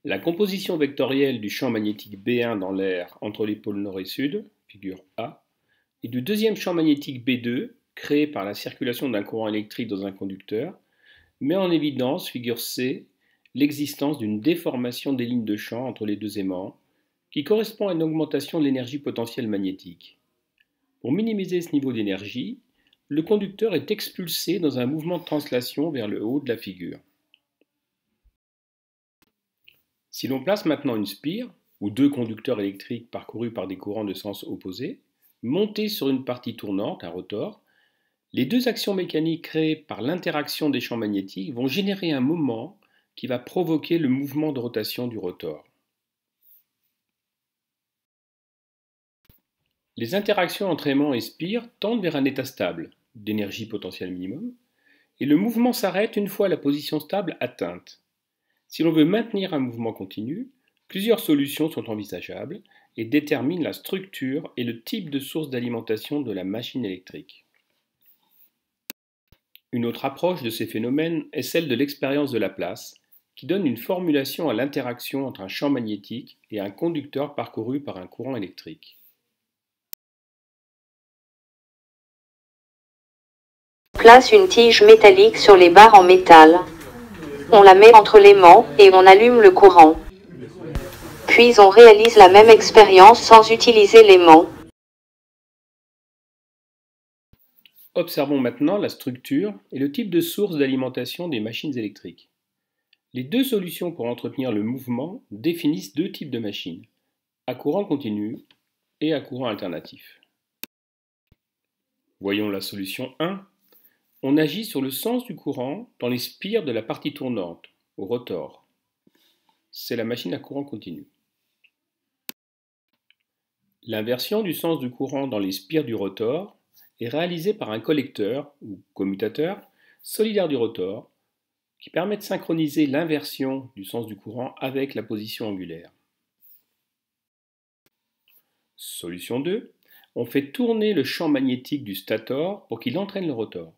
La composition vectorielle du champ magnétique B1 dans l'air entre les pôles nord et sud, figure A, et du deuxième champ magnétique B2, créé par la circulation d'un courant électrique dans un conducteur, met en évidence, figure C, l'existence d'une déformation des lignes de champ entre les deux aimants, qui correspond à une augmentation de l'énergie potentielle magnétique. Pour minimiser ce niveau d'énergie, le conducteur est expulsé dans un mouvement de translation vers le haut de la figure. Si l'on place maintenant une spire, ou deux conducteurs électriques parcourus par des courants de sens opposés, montés sur une partie tournante, un rotor, les deux actions mécaniques créées par l'interaction des champs magnétiques vont générer un moment qui va provoquer le mouvement de rotation du rotor. Les interactions entre aimant et spire tendent vers un état stable, d'énergie potentielle minimum, et le mouvement s'arrête une fois la position stable atteinte. Si l'on veut maintenir un mouvement continu, plusieurs solutions sont envisageables et déterminent la structure et le type de source d'alimentation de la machine électrique. Une autre approche de ces phénomènes est celle de l'expérience de Laplace, qui donne une formulation à l'interaction entre un champ magnétique et un conducteur parcouru par un courant électrique. Place une tige métallique sur les barres en métal. On la met entre l'aimant et on allume le courant. Puis on réalise la même expérience sans utiliser l'aimant. Observons maintenant la structure et le type de source d'alimentation des machines électriques. Les deux solutions pour entretenir le mouvement définissent deux types de machines, à courant continu et à courant alternatif. Voyons la solution 1. On agit sur le sens du courant dans les spires de la partie tournante, au rotor. C'est la machine à courant continu. L'inversion du sens du courant dans les spires du rotor est réalisée par un collecteur, ou commutateur, solidaire du rotor, qui permet de synchroniser l'inversion du sens du courant avec la position angulaire. Solution 2. On fait tourner le champ magnétique du stator pour qu'il entraîne le rotor.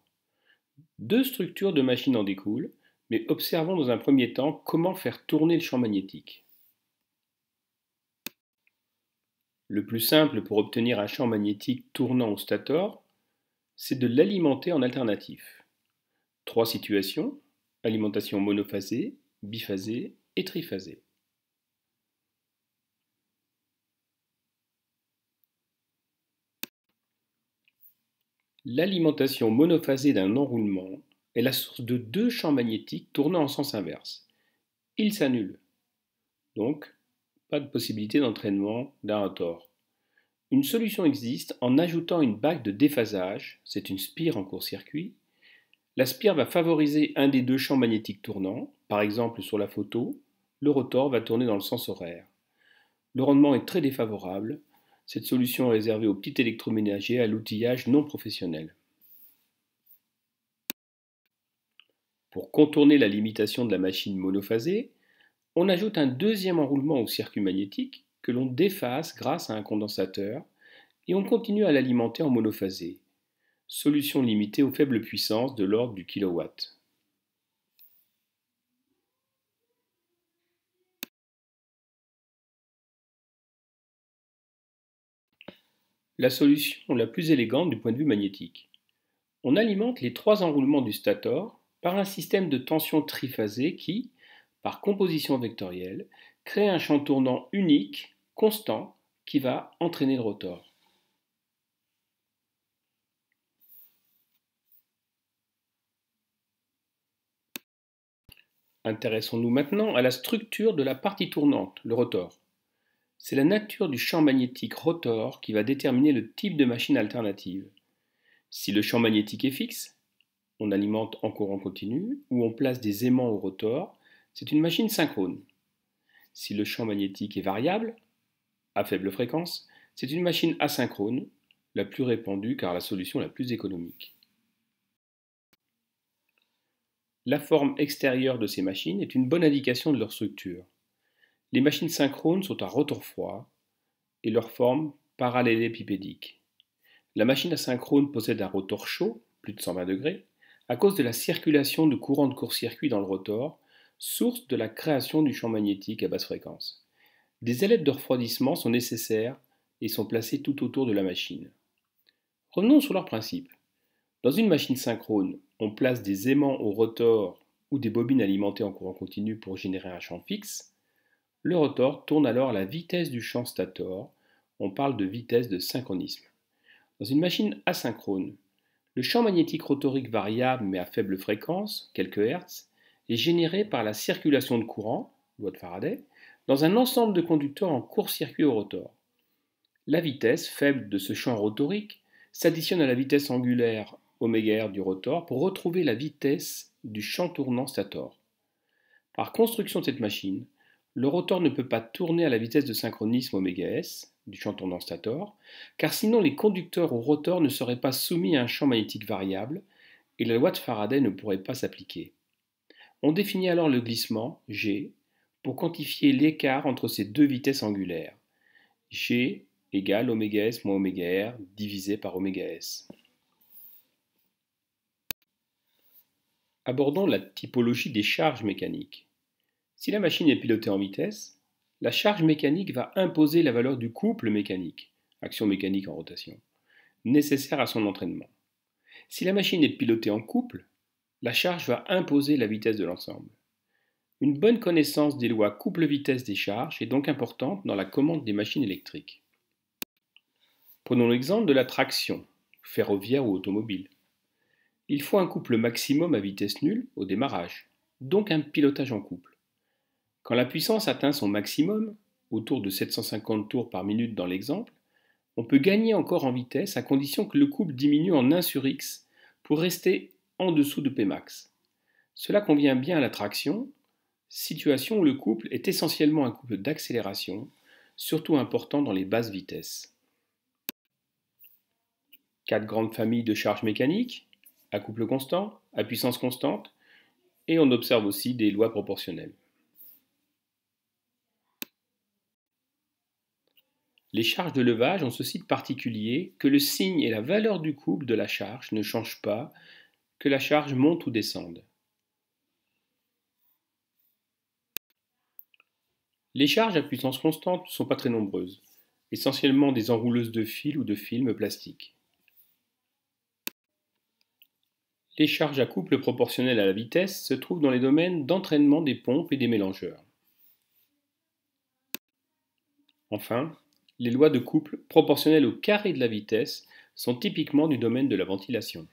Deux structures de machine en découlent, mais observons dans un premier temps comment faire tourner le champ magnétique. Le plus simple pour obtenir un champ magnétique tournant au stator, c'est de l'alimenter en alternatif. Trois situations, alimentation monophasée, biphasée et triphasée. L'alimentation monophasée d'un enroulement est la source de deux champs magnétiques tournant en sens inverse. Ils s'annulent. Donc, pas de possibilité d'entraînement d'un rotor. Une solution existe en ajoutant une bague de déphasage, c'est une spire en court-circuit. La spire va favoriser un des deux champs magnétiques tournants, par exemple sur la photo, le rotor va tourner dans le sens horaire. Le rendement est très défavorable. Cette solution est réservée aux petits électroménagers et à l'outillage non professionnel. Pour contourner la limitation de la machine monophasée, on ajoute un deuxième enroulement au circuit magnétique que l'on déphase grâce à un condensateur et on continue à l'alimenter en monophasé. Solution limitée aux faibles puissances de l'ordre du kilowatt. La solution la plus élégante du point de vue magnétique. On alimente les trois enroulements du stator par un système de tension triphasé qui, par composition vectorielle, crée un champ tournant unique, constant, qui va entraîner le rotor. Intéressons-nous maintenant à la structure de la partie tournante, le rotor. C'est la nature du champ magnétique rotor qui va déterminer le type de machine alternative. Si le champ magnétique est fixe, on alimente en courant continu ou on place des aimants au rotor, c'est une machine synchrone. Si le champ magnétique est variable, à faible fréquence, c'est une machine asynchrone, la plus répandue car la solution la plus économique. La forme extérieure de ces machines est une bonne indication de leur structure. Les machines synchrones sont à rotor froid et leur forme parallélépipédique. La machine asynchrone possède un rotor chaud, plus de 120 degrés, à cause de la circulation de courants de court-circuit dans le rotor, source de la création du champ magnétique à basse fréquence. Des ailettes de refroidissement sont nécessaires et sont placées tout autour de la machine. Revenons sur leur principe. Dans une machine synchrone, on place des aimants au rotor ou des bobines alimentées en courant continu pour générer un champ fixe. Le rotor tourne alors à la vitesse du champ stator. On parle de vitesse de synchronisme. Dans une machine asynchrone, le champ magnétique rotorique variable mais à faible fréquence, quelques hertz, est généré par la circulation de courant, loi de Faraday, dans un ensemble de conducteurs en court-circuit au rotor. La vitesse faible de ce champ rotorique s'additionne à la vitesse angulaire ωr du rotor pour retrouver la vitesse du champ tournant stator. Par construction de cette machine, le rotor ne peut pas tourner à la vitesse de synchronisme ωs du champ tournant stator, car sinon les conducteurs au rotor ne seraient pas soumis à un champ magnétique variable et la loi de Faraday ne pourrait pas s'appliquer. On définit alors le glissement, G, pour quantifier l'écart entre ces deux vitesses angulaires. G égale ωs moins ωr divisé par ωs. Abordons la typologie des charges mécaniques. Si la machine est pilotée en vitesse, la charge mécanique va imposer la valeur du couple mécanique, action mécanique en rotation, nécessaire à son entraînement. Si la machine est pilotée en couple, la charge va imposer la vitesse de l'ensemble. Une bonne connaissance des lois couple-vitesse des charges est donc importante dans la commande des machines électriques. Prenons l'exemple de la traction, ferroviaire ou automobile. Il faut un couple maximum à vitesse nulle au démarrage, donc un pilotage en couple. Quand la puissance atteint son maximum, autour de 750 tours par minute dans l'exemple, on peut gagner encore en vitesse à condition que le couple diminue en 1 sur x pour rester en dessous de Pmax. Cela convient bien à la traction, situation où le couple est essentiellement un couple d'accélération, surtout important dans les basses vitesses. 4 grandes familles de charges mécaniques, à couple constant, à puissance constante, et on observe aussi des lois proportionnelles. Les charges de levage ont ceci de particulier que le signe et la valeur du couple de la charge ne changent pas, que la charge monte ou descende. Les charges à puissance constante ne sont pas très nombreuses, essentiellement des enrouleuses de fils ou de films plastiques. Les charges à couple proportionnelles à la vitesse se trouvent dans les domaines d'entraînement des pompes et des mélangeurs. Enfin, les lois de couple proportionnelles au carré de la vitesse sont typiquement du domaine de la ventilation.